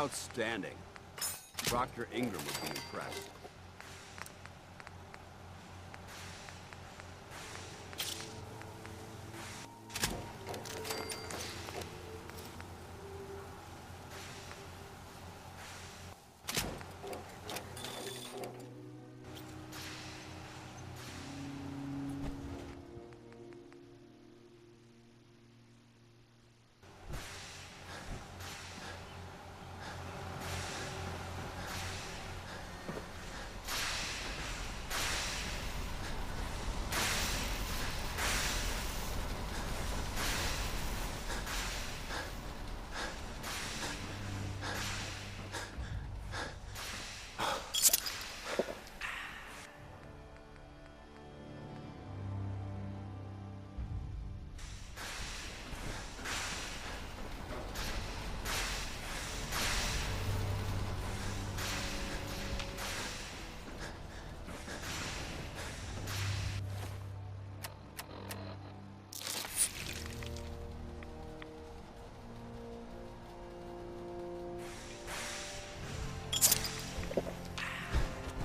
Outstanding. Dr. Ingram would be impressed.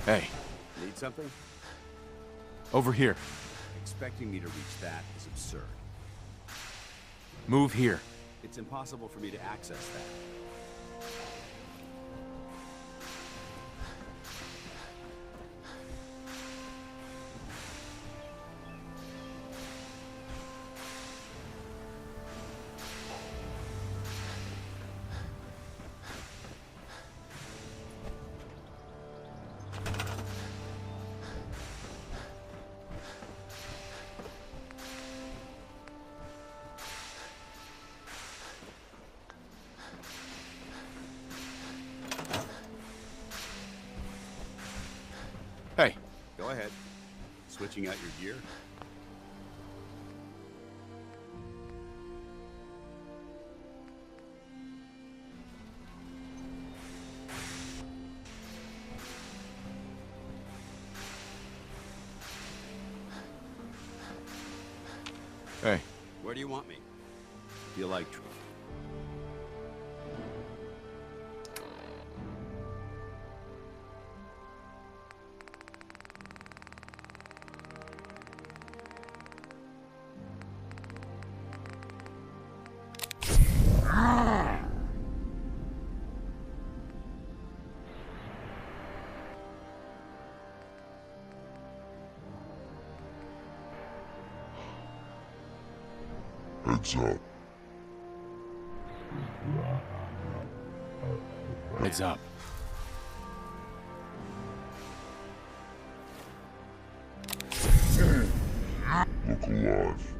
Hey. Need something? Over here. Expecting me to reach that is absurd. Move here. It's impossible for me to access that. Hey. Go ahead. Switching out your gear? Hey. Where do you want me? Feel like... Heads up. Heads up. Look alive.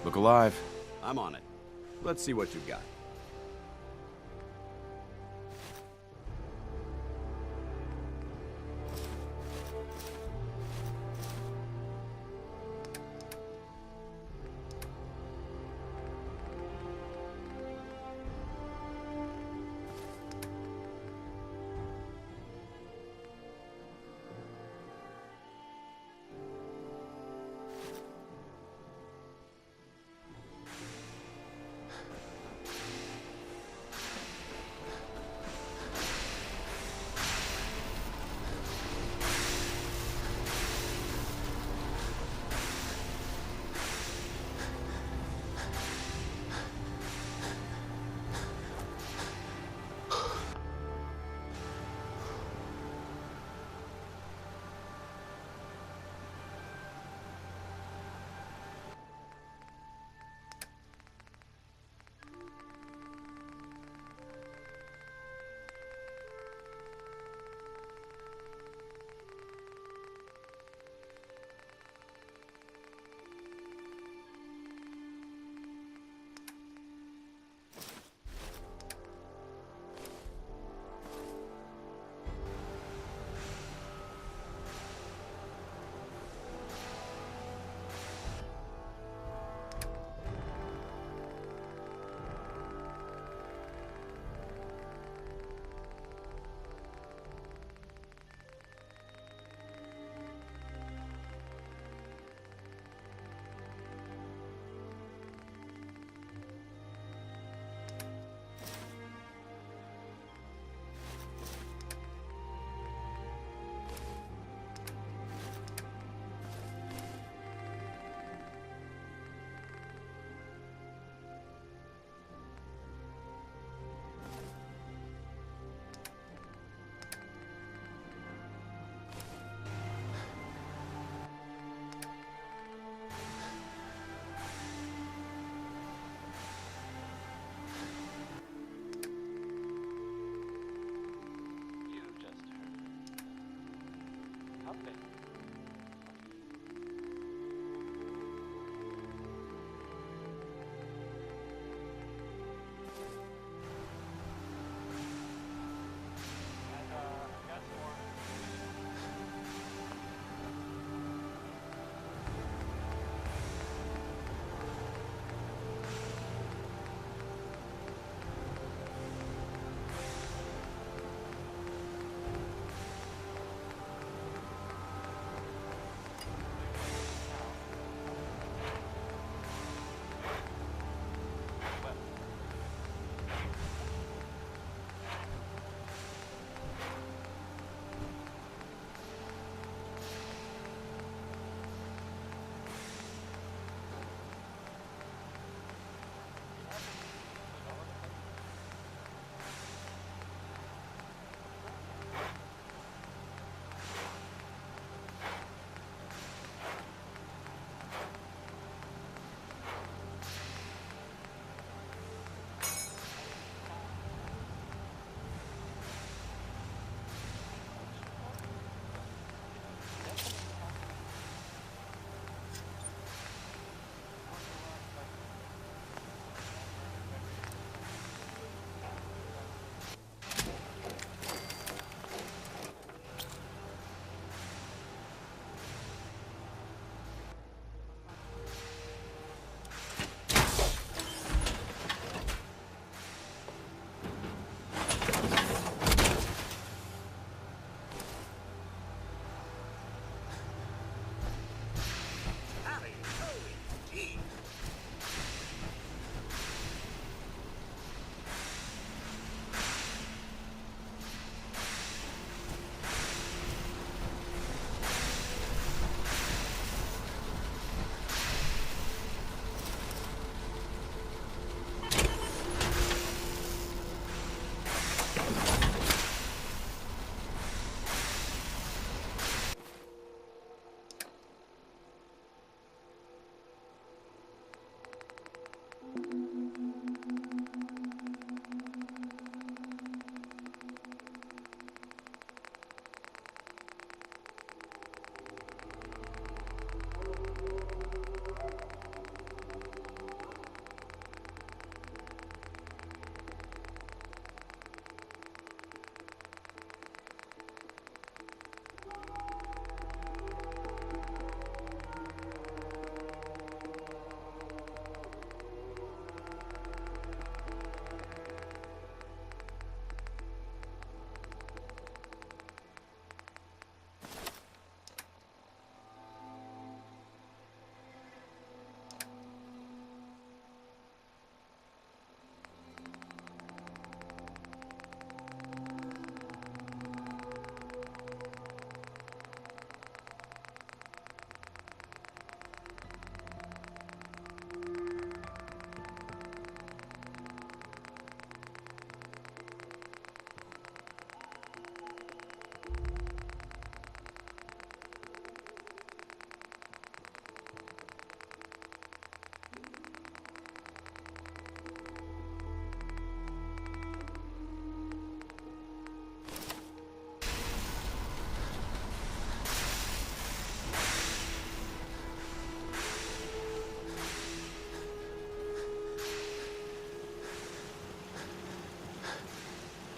Look alive. I'm on it. Let's see what you've got.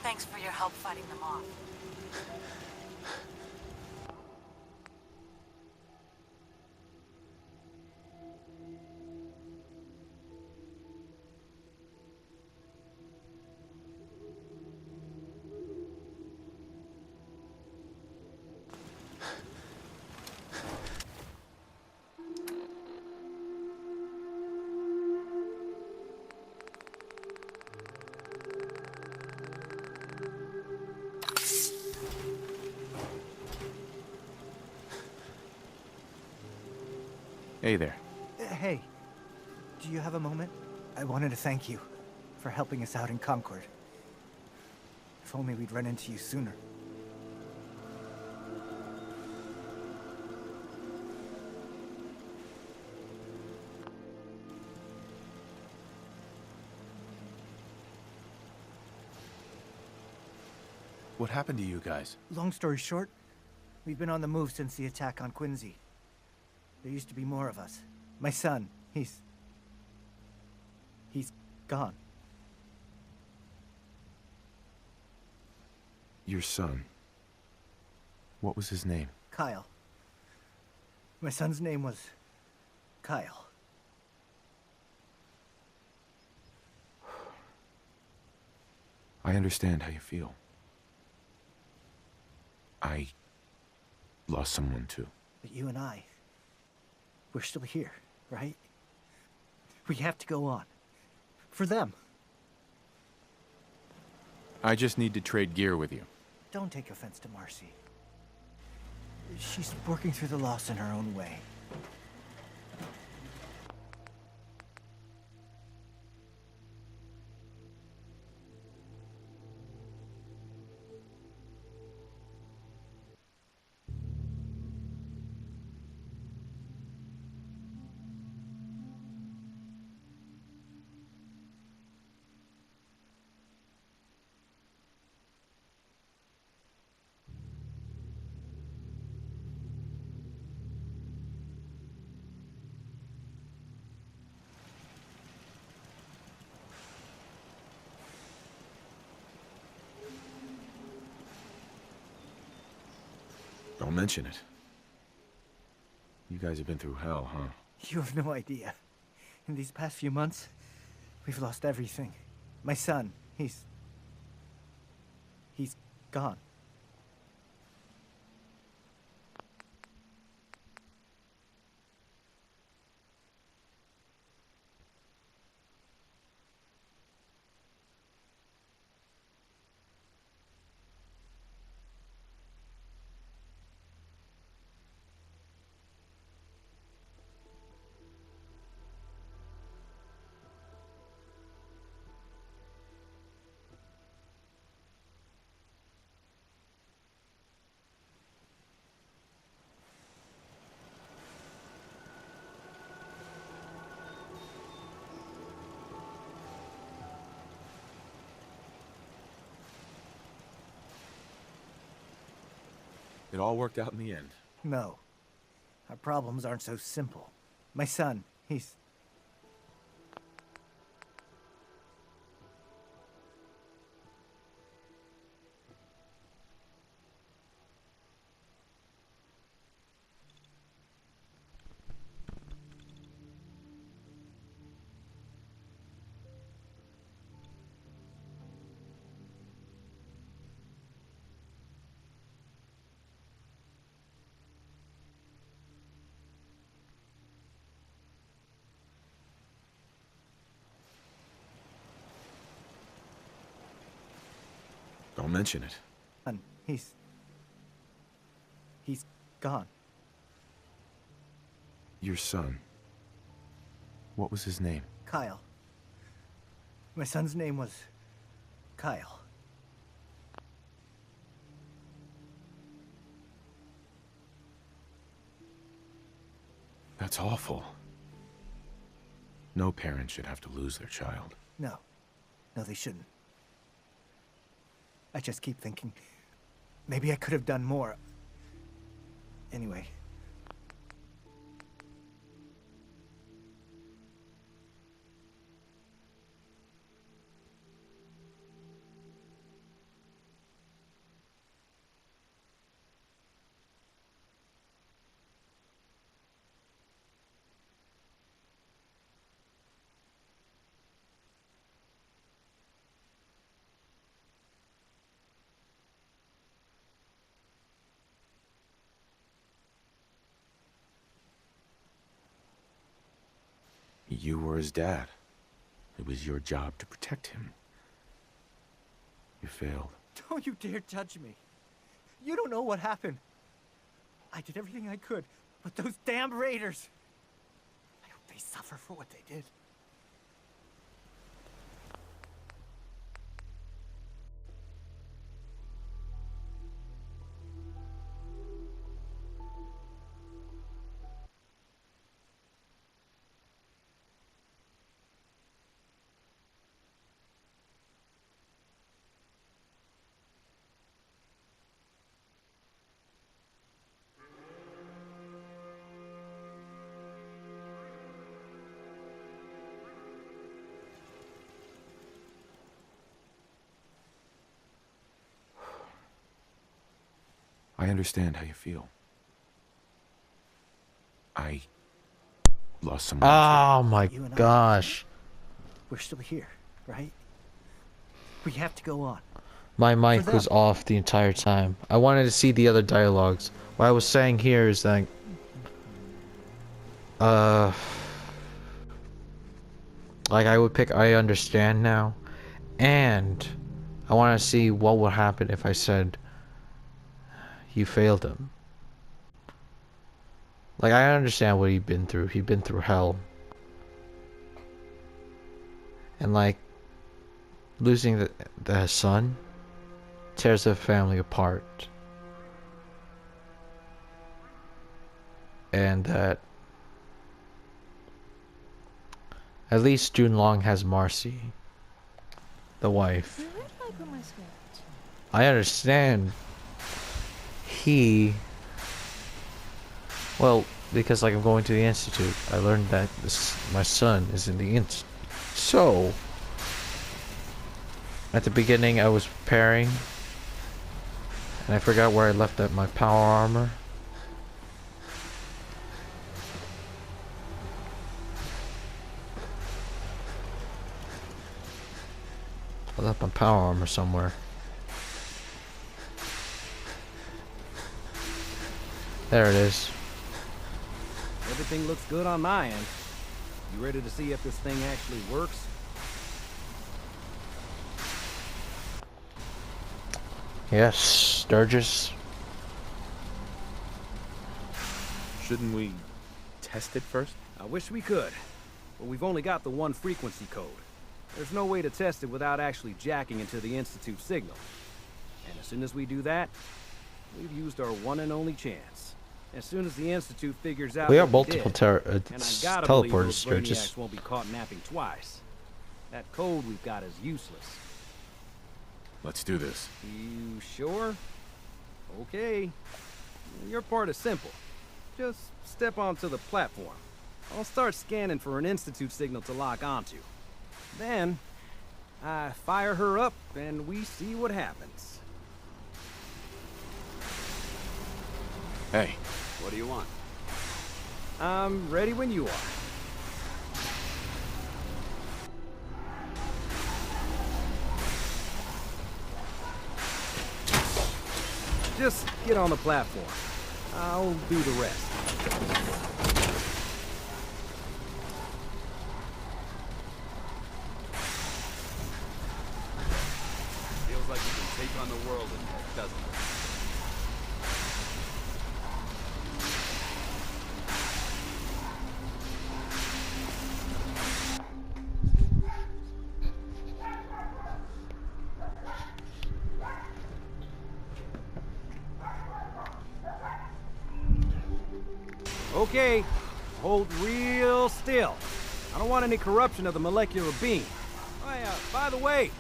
Thanks for your help fighting them off. Hey there. Hey, do you have a moment? I wanted to thank you for helping us out in Concord. If only we'd run into you sooner. What happened to you guys? Long story short, we've been on the move since the attack on Quincy. There used to be more of us. My son, he's gone. Your son. What was his name? Kyle. My son's name was Kyle. I understand how you feel. I lost someone too. But you and I, we're still here, right? We have to go on. For them. I just need to trade gear with you. Don't take offense to Marcy. She's working through the loss in her own way. Don't mention it. You guys have been through hell, huh? You have no idea. In these past few months, we've lost everything. My son, he's gone. It all worked out in the end. No. Our problems aren't so simple. My son, he's... Don't mention it. He's gone. Your son. What was his name? Kyle. My son's name was Kyle. That's awful. No parent should have to lose their child. No. No, they shouldn't. I just keep thinking, maybe I could have done more. Anyway. You were his dad. It was your job to protect him. You failed. Don't you dare judge me. You don't know what happened. I did everything I could, but those damn raiders... I hope they suffer for what they did. I understand how you feel. I lost someone. Oh my You and I- gosh. We're still here, right? We have to go on. My mic them. was off the entire time. I wanted to see the other dialogues. What I was saying here is that like I would pick I understand now, and I want to see what would happen if I said you failed him. Like, I understand what he'd been through. He'd been through hell. And like losing the son tears the family apart. And that at least Junlong has Marcy, the wife. Where do I put my script? I understand he... Well, because like I'm going to the institute, I learned that my son is in the institute. So, at the beginning I was preparing, and I forgot where I left my power armor. I left my power armor somewhere. There it is. Everything looks good on my end. You ready to see if this thing actually works? Yes, Sturgis. Shouldn't we test it first? I wish we could, but we've only got the one frequency code. There's no way to test it without actually jacking into the Institute signal. And as soon as we do that, we've used our one and only chance. As soon as the Institute figures out We what have multiple did, and I gotta believe teleporters, those Sturgis. brainiacs won't be caught napping twice. That code we've got is useless. Let's do this. You sure? Okay. Your part is simple. Just step onto the platform. I'll start scanning for an Institute signal to lock onto. Then, I fire her up and we see what happens. Hey, What do you want? I'm ready when you are. Just get on the platform. I'll do the rest. Feels like you can take on the world in there, doesn't it? Okay, hold real still. I don't want any corruption of the molecular beam. Oh yeah, by the way,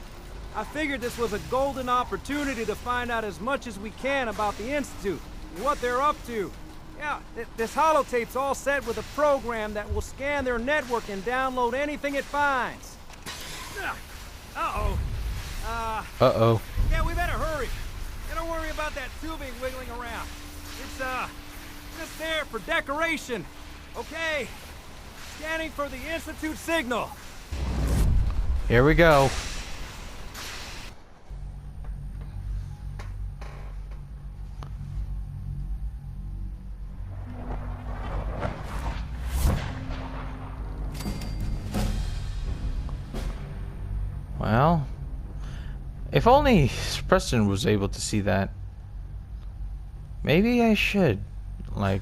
I figured this was a golden opportunity to find out as much as we can about the Institute, and what they're up to. Yeah, this holotape's all set with a program that will scan their network and download anything it finds. Uh-oh. Uh-oh. Yeah, we better hurry. Yeah, don't worry about that tubing wiggling around. It's, just there for decoration. Okay. Scanning for the Institute signal. Here we go. Well, if only Preston was able to see that. Maybe I should, like...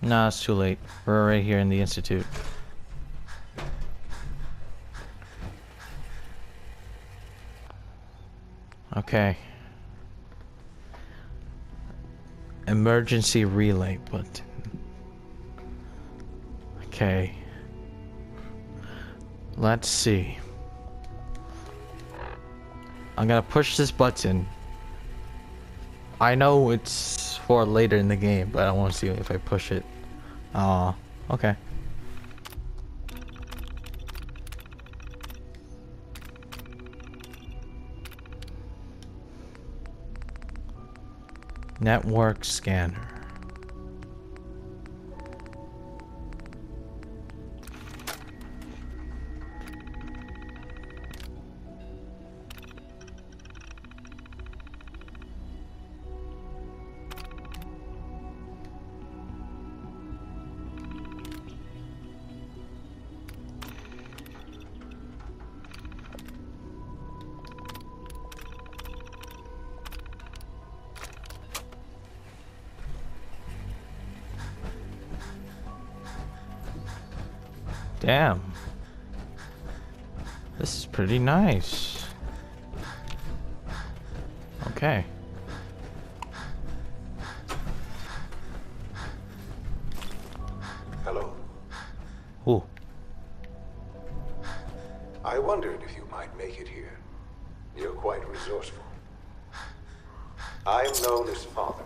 Nah, it's too late. We're right here in the Institute. Okay. Emergency relay button. Okay. Let's see. I'm gonna push this button. I know it's for later in the game, but I want to see if I push it. Okay. Network scanner. Damn. This is pretty nice. Okay. Hello. Ooh. I wondered if you might make it here. You're quite resourceful. I'm known as Father.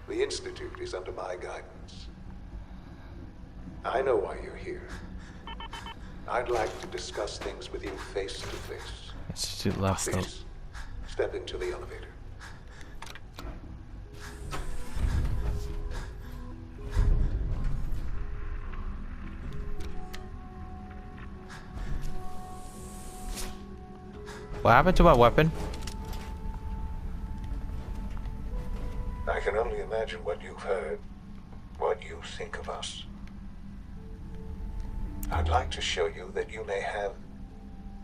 The Institute is under my guidance. I know why you're here. I'd like to discuss things with you face to face. Institute left though. Please, step into the elevator. What happened to my weapon? I can only imagine what you've heard, what you think of us. I'd like to show you that you may have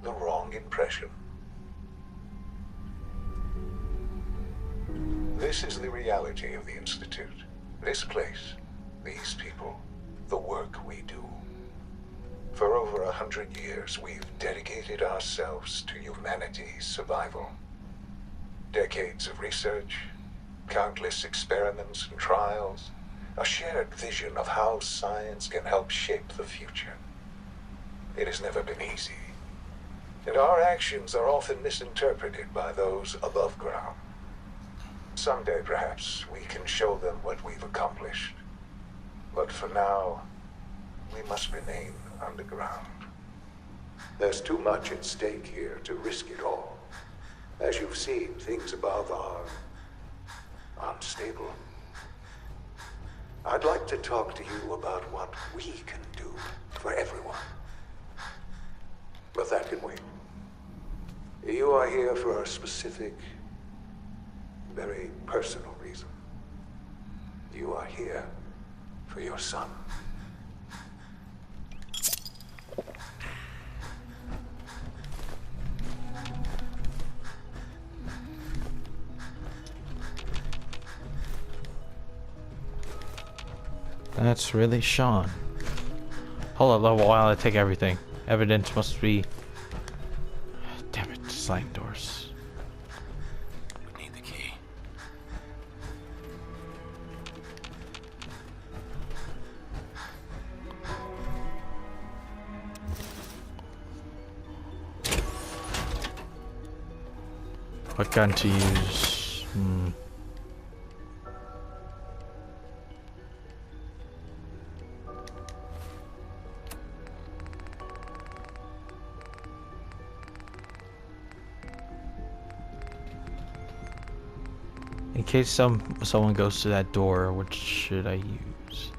the wrong impression. This is the reality of the Institute. This place, these people, the work we do. For over 100 years, we've dedicated ourselves to humanity's survival. Decades of research, countless experiments and trials, a shared vision of how science can help shape the future. It has never been easy, and our actions are often misinterpreted by those above ground. Someday, perhaps, we can show them what we've accomplished. But for now, we must remain underground. There's too much at stake here to risk it all. As you've seen, things above are unstable. I'd like to talk to you about what we can do for everyone. But that can wait. You are here for a specific, very personal reason. You are here for your son. That's really Sean. Hold on, while I take everything. Evidence must be... Damn it, sliding doors. We need the key. What gun to use? In case someone goes to that door, what should I use?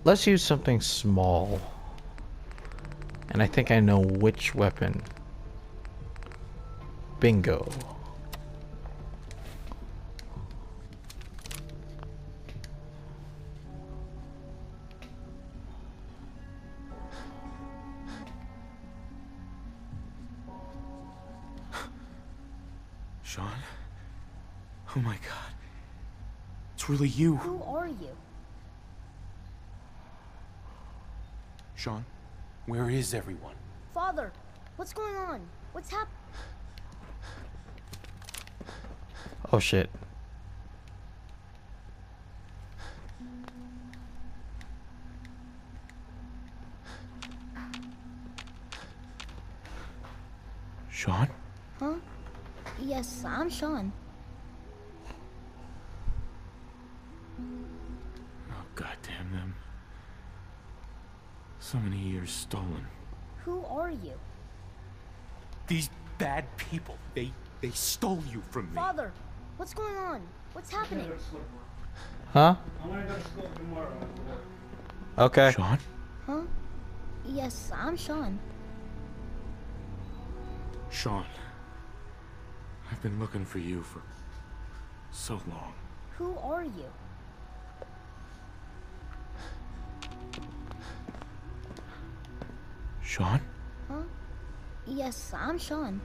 let's use something small. And I think I know which weapon. Bingo. Sean? Oh my god. It's really you. Who are you? Sean, where is everyone? Father, what's going on? What's happening? Oh shit. Sean? Huh? Yes, I'm Sean. Oh, goddamn them. So many years stolen. Who are you? These bad people, they stole you from me. Father, what's going on? What's happening? Huh? Okay. Sean? Huh? Yes, I'm Sean. Sean. I've been looking for you for so long. Who are you? Sean? Huh? Yes, I'm Sean.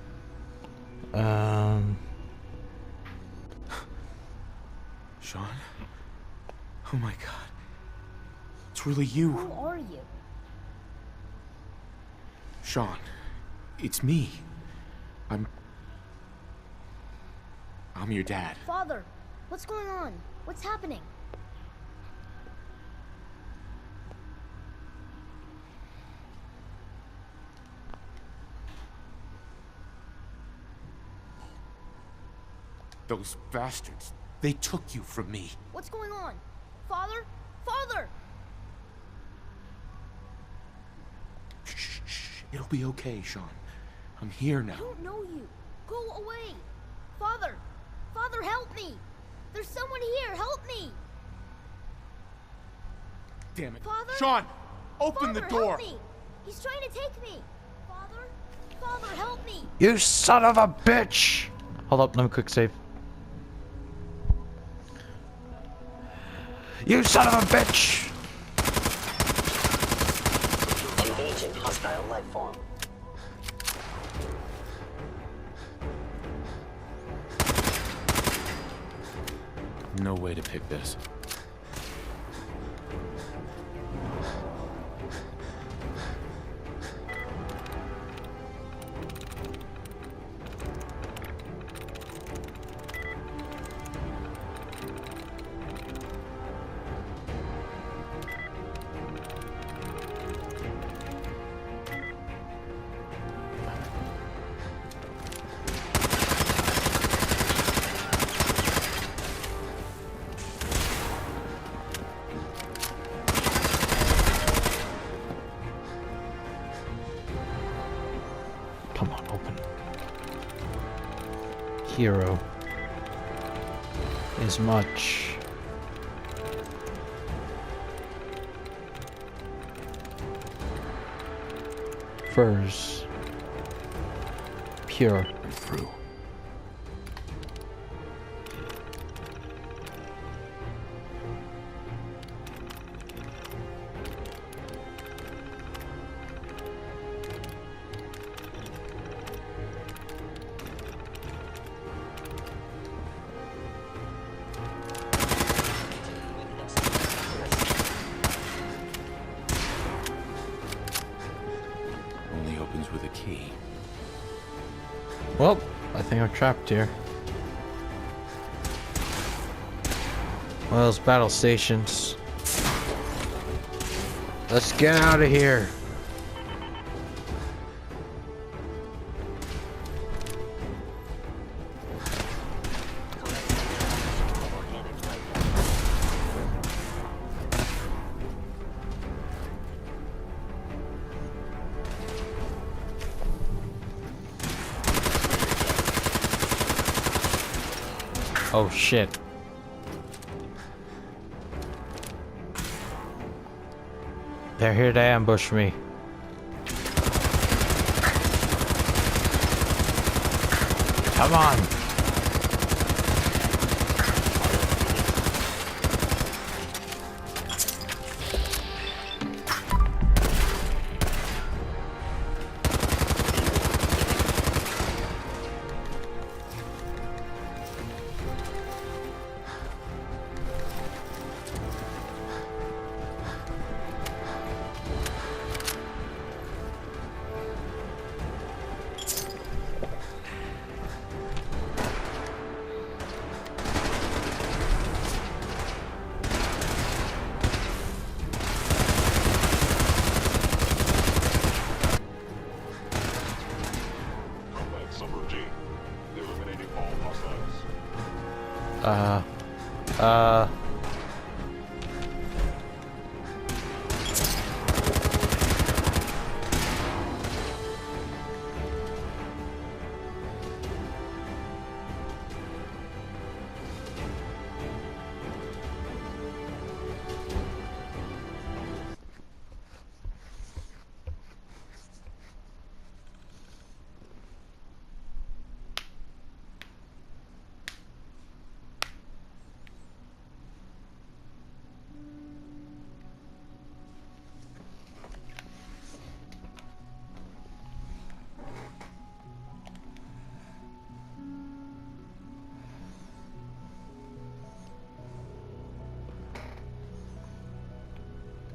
Sean? Oh my god. It's really you. Who are you? Sean. It's me. I'm your dad. Father, what's going on? What's happening? Those bastards. They took you from me. What's going on? Father? Father! Shh, shh. It'll be okay, Sean. I'm here now. I don't know you. Go away. Father! Father, help me! There's someone here. Help me! Damn it. Father? Sean! Open Father, the door! help me! He's trying to take me! Father? Father, help me! You son of a bitch! Hold up, let me quick save. You son of a bitch! Engaging hostile life form. No way to pick this. Come on, open. Hero. Is much. Furs. Pure. I'm through. Only opens with a key. Well, I think I'm trapped here. Well, those battle stations. Let's get out of here. Oh shit. They're here to ambush me. Come on.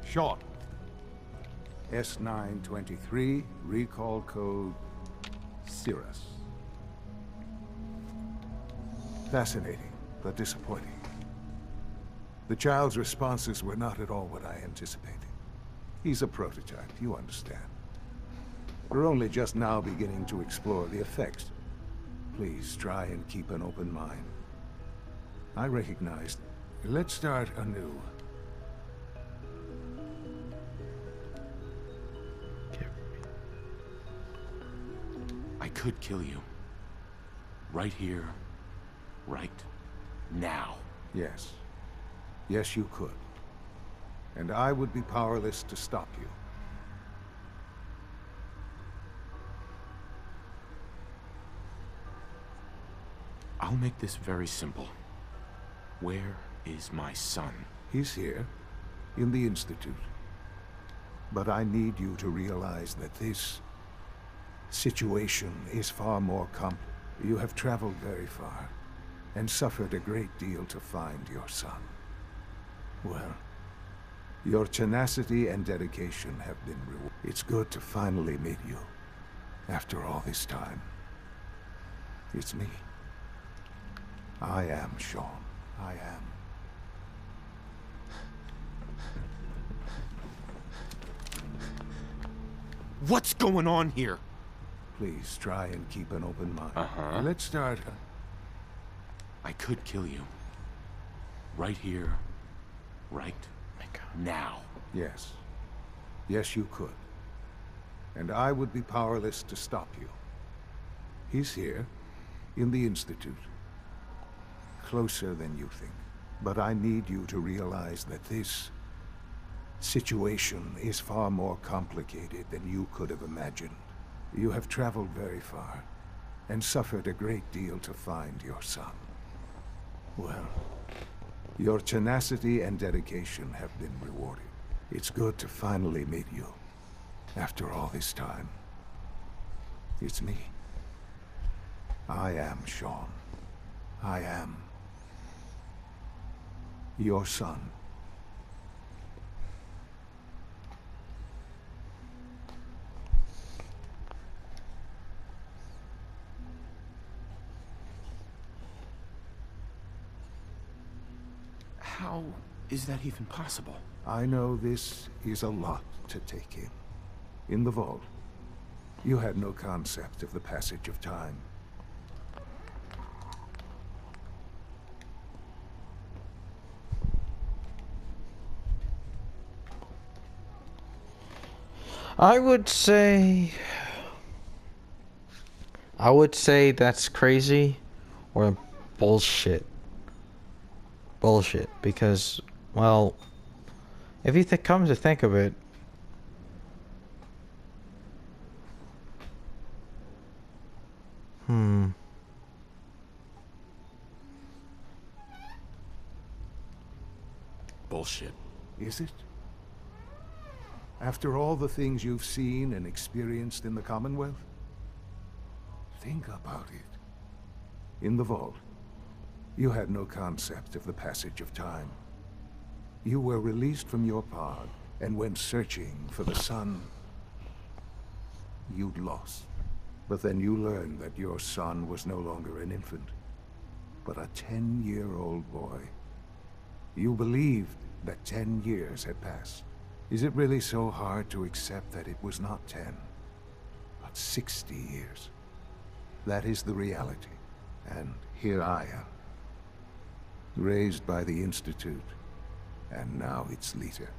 Short. S923, recall code Cirrus. Fascinating, but disappointing. The child's responses were not at all what I anticipated. He's a prototype, you understand. We're only just now beginning to explore the effects. Please try and keep an open mind. I recognize. Let's start anew. I could kill you. Right here. Right now. Yes. Yes, you could. And I would be powerless to stop you. I'll make this very simple. Where is my son? He's here, in the Institute. But I need you to realize that this situation is far more complex. You have traveled very far, and suffered a great deal to find your son. Well, your tenacity and dedication have been rewarded. It's good to finally meet you, after all this time. It's me. I am Sean. I am. What's going on here? Please try and keep an open mind. Uh-huh. Let's start. I could kill you. Right here. Right now. Yes. Yes, you could. And I would be powerless to stop you. He's here, in the Institute. Closer than you think. But I need you to realize that this situation is far more complicated than you could have imagined. You have traveled very far, and suffered a great deal to find your son. Well, your tenacity and dedication have been rewarded. It's good to finally meet you, after all this time. It's me. I am Sean. I am your son. How is that even possible? I know this is a lot to take in. In the vault, you had no concept of the passage of time. I would say that's crazy or bullshit. Bullshit, because, well, if you come to think of it, Bullshit. Is it? After all the things you've seen and experienced in the Commonwealth? Think about it. In the vault, you had no concept of the passage of time. You were released from your pod and went searching for the sun you'd lost. But then you learned that your son was no longer an infant, but a 10-year-old boy. You believed that 10 years had passed. Is it really so hard to accept that it was not 10, but 60 years? That is the reality. And here I am, raised by the Institute, and now its leader.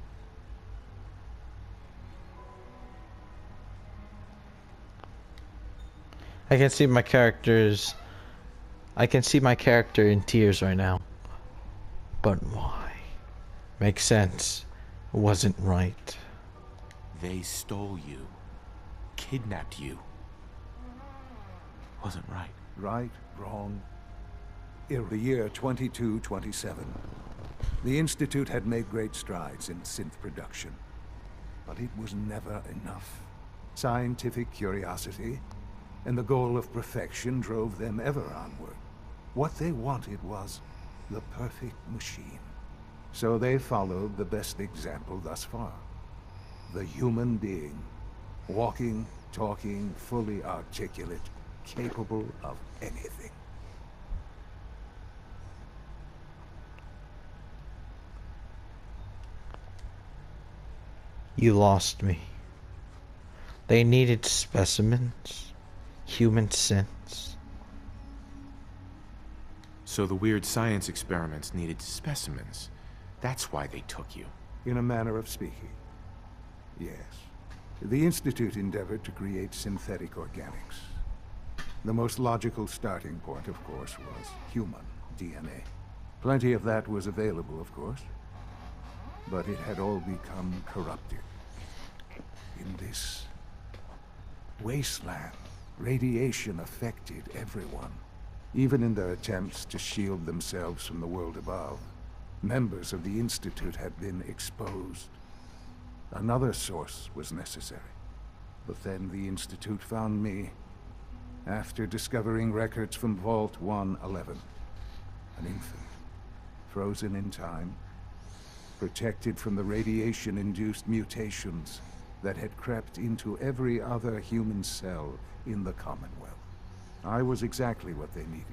I can see my characters. I can see my character in tears right now. But why? Makes sense. It wasn't right. They stole you. Kidnapped you. Wasn't right. Right, wrong. In the year 2227, the Institute had made great strides in synth production. But it was never enough. Scientific curiosity and the goal of perfection drove them ever onward. What they wanted was the perfect machine. So they followed the best example thus far. The human being. Walking, talking, fully articulate, capable of anything. You lost me. They needed specimens. Human synths. So the weird science experiments needed specimens. That's why they took you. In a manner of speaking, yes. The Institute endeavored to create synthetic organics. The most logical starting point, of course, was human DNA. Plenty of that was available, of course. But it had all become corrupted. In this wasteland, radiation affected everyone. Even in their attempts to shield themselves from the world above, members of the Institute had been exposed. Another source was necessary. But then the Institute found me, after discovering records from Vault 111. An infant, frozen in time, protected from the radiation-induced mutations that had crept into every other human cell in the Commonwealth. I was exactly what they needed.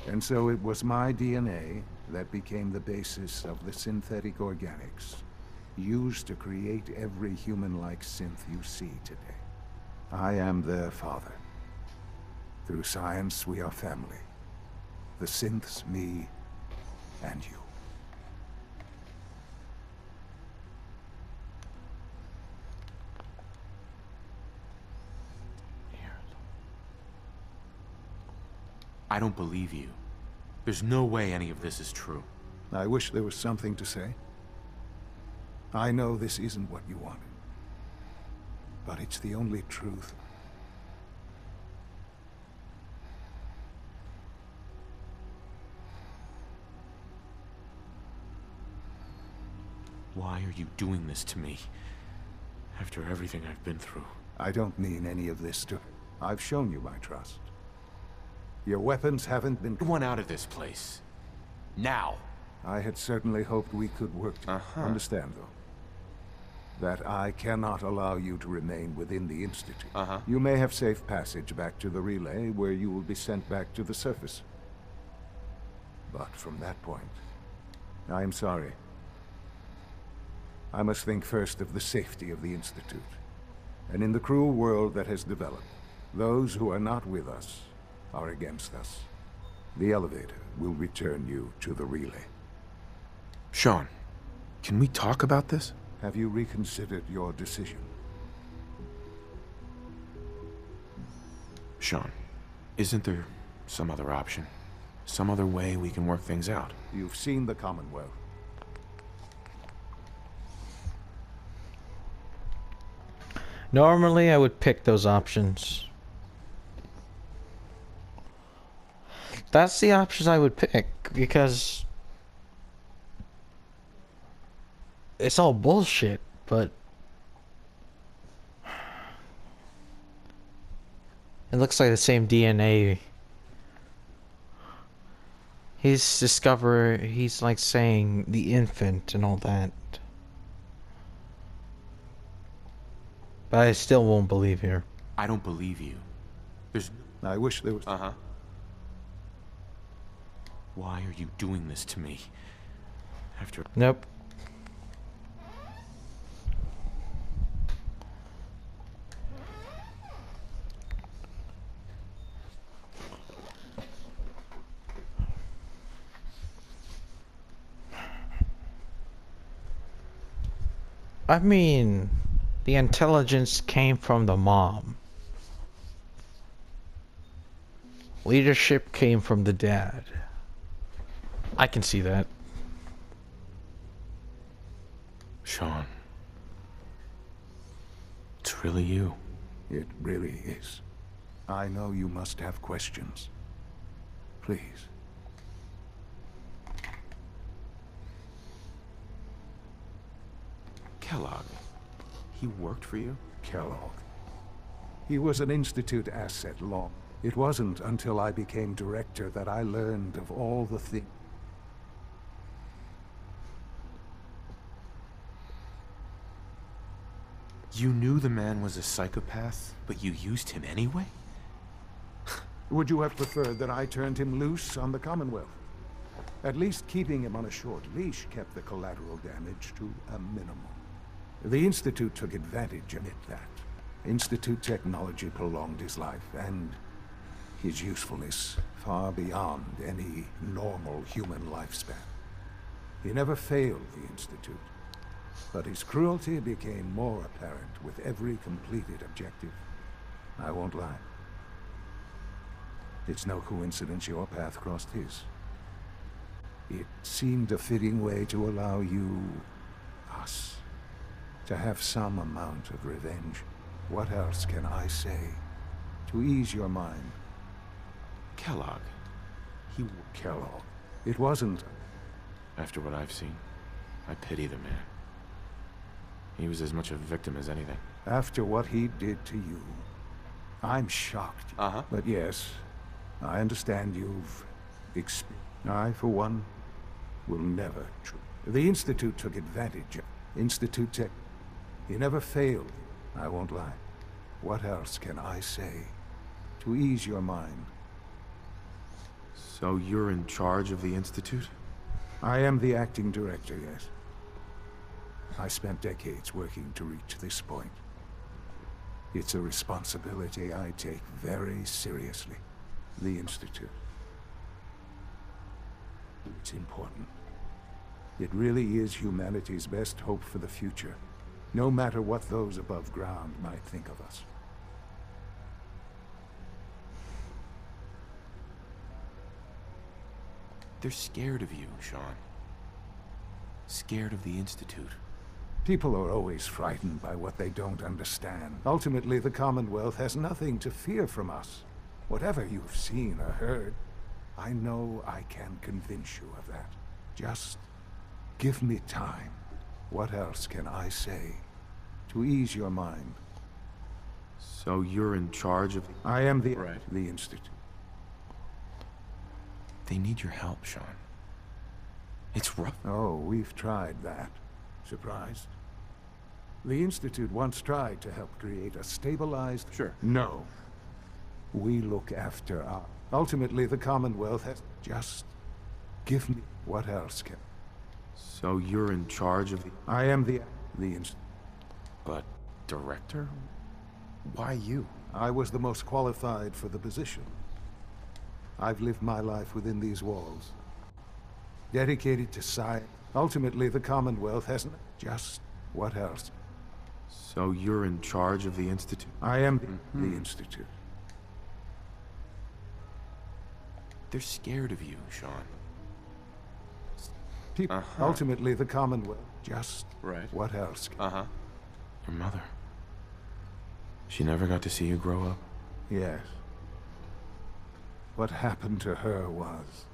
And so it was my DNA that became the basis of the synthetic organics used to create every human-like synth you see today. I am their father. Through science, we are family. The synths, me, and you. I don't believe you. There's no way any of this is true. I wish there was something to say. I know this isn't what you wanted. But it's the only truth. Why are you doing this to me? After everything I've been through. I don't mean any of this to... I've shown you my trust. Your weapons haven't been... Get one out of this place. Now! I had certainly hoped we could work to... Understand, though, that I cannot allow you to remain within the Institute. You may have safe passage back to the relay, where you will be sent back to the surface. But from that point, I am sorry. I must think first of the safety of the Institute. And in the cruel world that has developed, those who are not with us are against us. The elevator will return you to the relay. Sean, can we talk about this? Have you reconsidered your decision? Sean, isn't there some other option? Some other way we can work things out? You've seen the Commonwealth. Normally, I would pick those options. That's the options I would pick, because it's all bullshit, but it looks like the same DNA. He's like saying the infant and all that. But I still won't believe here. I don't believe you. I wish there was... Uh-huh. Why are you doing this to me? After... Nope. I mean, the intelligence came from the mom. Leadership came from the dad. I can see that. Sean. It's really you. It really is. I know you must have questions. Please. Kellogg. He worked for you? Kellogg. He was an Institute asset long. It wasn't until I became director that I learned of all the things. You knew the man was a psychopath, but you used him anyway? Would you have preferred that I turned him loose on the Commonwealth? At least keeping him on a short leash kept the collateral damage to a minimum. The Institute took advantage of that. Institute technology prolonged his life, and his usefulness far beyond any normal human lifespan. He never failed the Institute, but his cruelty became more apparent with every completed objective. I won't lie. It's no coincidence your path crossed his. It seemed a fitting way to allow you, us, to have some amount of revenge. What else can I say to ease your mind? Kellogg. Kellogg. It wasn't... After what I've seen, I pity the man. He was as much a victim as anything. After what he did to you, I'm shocked. Uh-huh. But yes, I understand you've I, for one, will never... The Institute took advantage of... Institute Tech... He never failed. I won't lie. What else can I say to ease your mind? So you're in charge of the Institute? I am the acting director, yes. I spent decades working to reach this point. It's a responsibility I take very seriously. The Institute. It's important. It really is humanity's best hope for the future, no matter what those above ground might think of us. They're scared of you, Sean. Scared of the Institute. People are always frightened by what they don't understand. Ultimately, the Commonwealth has nothing to fear from us. Whatever you've seen or heard, I know I can convince you of that. Just give me time. What else can I say to ease your mind? So you're in charge of... I am the Institute. They need your help, Sean. It's rough. Oh, we've tried that. Surprised? The Institute once tried to help create a stabilized... Sure. No. We look after our... Ultimately, the Commonwealth has... Just give me... What else can... So you're in charge of... I am the Institute. But director? Why you? I was the most qualified for the position. I've lived my life within these walls. Dedicated to science. Ultimately, the Commonwealth hasn't... Just... What else? So you're in charge of the Institute? I am the Institute. They're scared of you, Sean. People... Ultimately, the Commonwealth... Just... What else? Your mother. She never got to see you grow up? Yes. What happened to her was...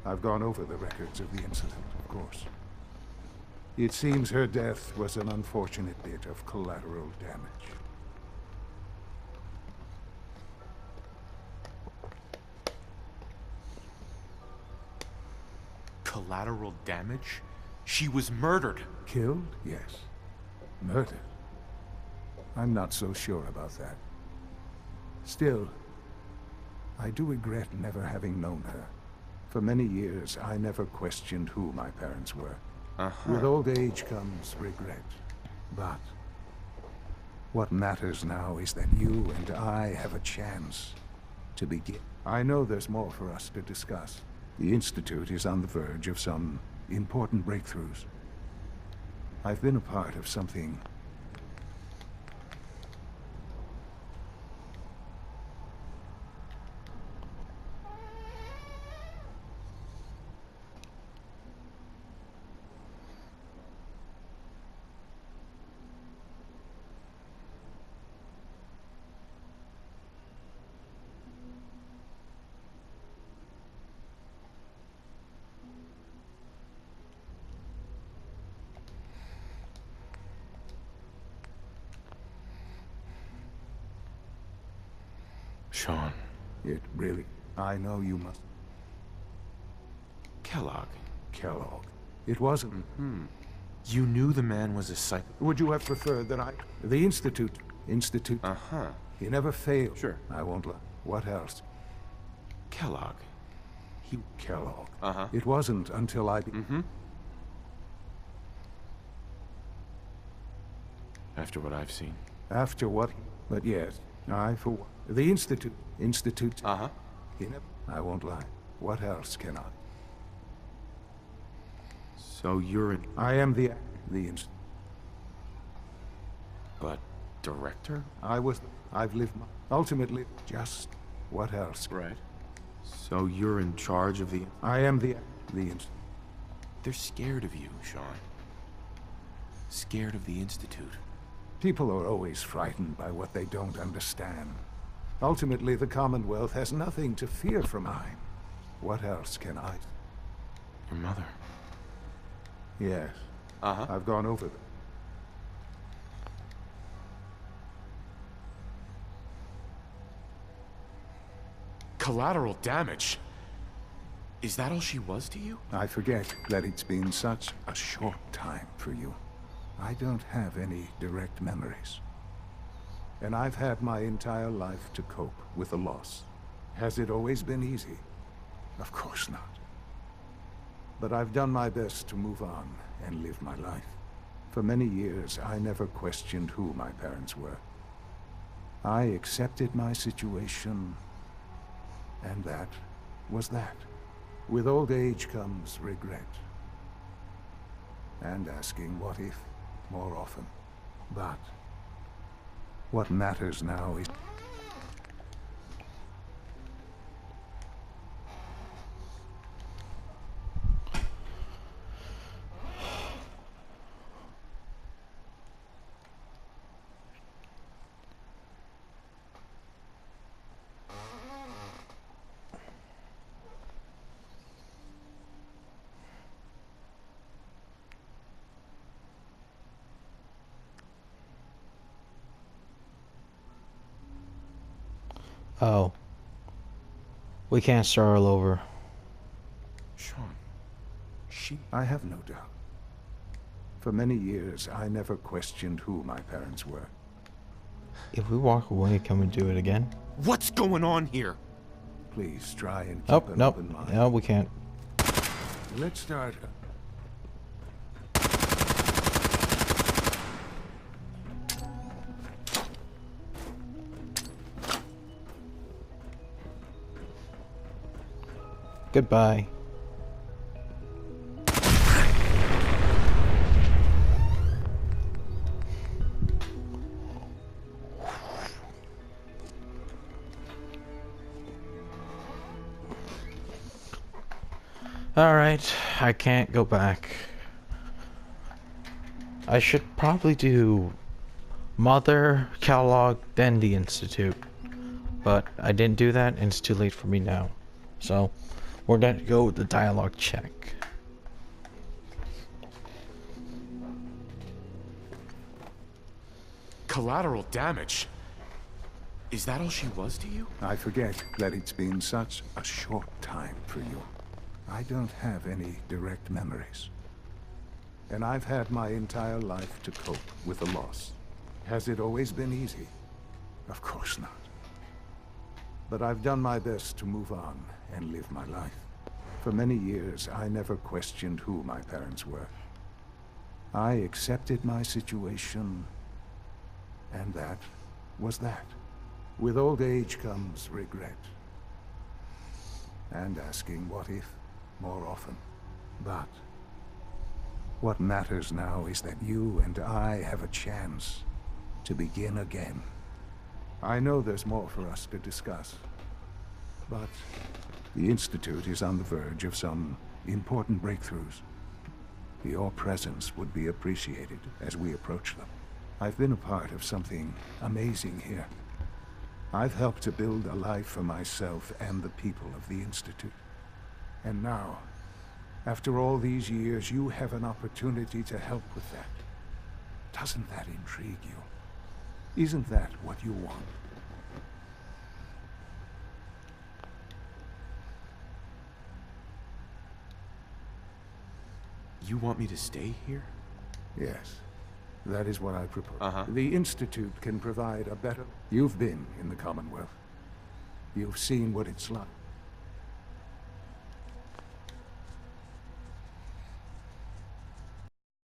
I've gone over the records of the incident, of course. It seems her death was an unfortunate bit of collateral damage. Collateral damage? She was murdered. Killed? Yes. Murdered? I'm not so sure about that. Still, I do regret never having known her. For many years, I never questioned who my parents were. With old age comes regret. But what matters now is that you and I have a chance to begin. I know there's more for us to discuss. The Institute is on the verge of some important breakthroughs. I've been a part of something... Sean. It really... I know you must... Kellogg. Kellogg. It wasn't... You knew the man was a psych... Would you have preferred that I... The Institute. Institute. He never failed. Sure. I won't lie. What else? Kellogg. He... Kellogg. It wasn't until I... After what I've seen. After what... But yes, I for one. The Institute. Institute. He never... I won't lie. What else can I... So you're an... I am the Institute. But... director? I've lived my... Ultimately, just... What else? Right. So you're in charge of the... I am the Institute. They're scared of you, Sean. Scared of the Institute. People are always frightened by what they don't understand. Ultimately, the Commonwealth has nothing to fear from mine. What else can I... Your mother. Yes. I've gone over them. Collateral damage? Is that all she was to you? I forget that it's been such a short time for you. I don't have any direct memories. And I've had my entire life to cope with the loss. Has it always been easy? Of course not. But I've done my best to move on and live my life. For many years, I never questioned who my parents were. I accepted my situation, and that was that. With old age comes regret. And asking what if more often. But what matters now is... Oh. We can't start all over. Sean. I have no doubt. For many years, I never questioned who my parents were. If we walk away, can we do it again? What's going on here? Please try and keep an open mind. No, we can't. Let's start. Goodbye. Alright, I can't go back. I should probably do Mother, Kellogg, then the Institute. but I didn't do that, and it's too late for me now. So, we're gonna go with the dialogue check. Collateral damage? Is that all she was to you? I forget that it's been such a short time for you. I don't have any direct memories. And I've had my entire life to cope with the loss. Has it always been easy? Of course not. But I've done my best to move on and live my life. For many years, I never questioned who my parents were. I accepted my situation, and that was that. With old age comes regret. And asking what if more often. But what matters now is that you and I have a chance to begin again. I know there's more for us to discuss, but the Institute is on the verge of some important breakthroughs. Your presence would be appreciated as we approach them. I've been a part of something amazing here. I've helped to build a life for myself and the people of the Institute. And now, after all these years, you have an opportunity to help with that. Doesn't that intrigue you? Isn't that what you want? You want me to stay here? Yes. That is what I propose. Uh-huh. The Institute can provide a better... You've been in the Commonwealth. You've seen what it's like.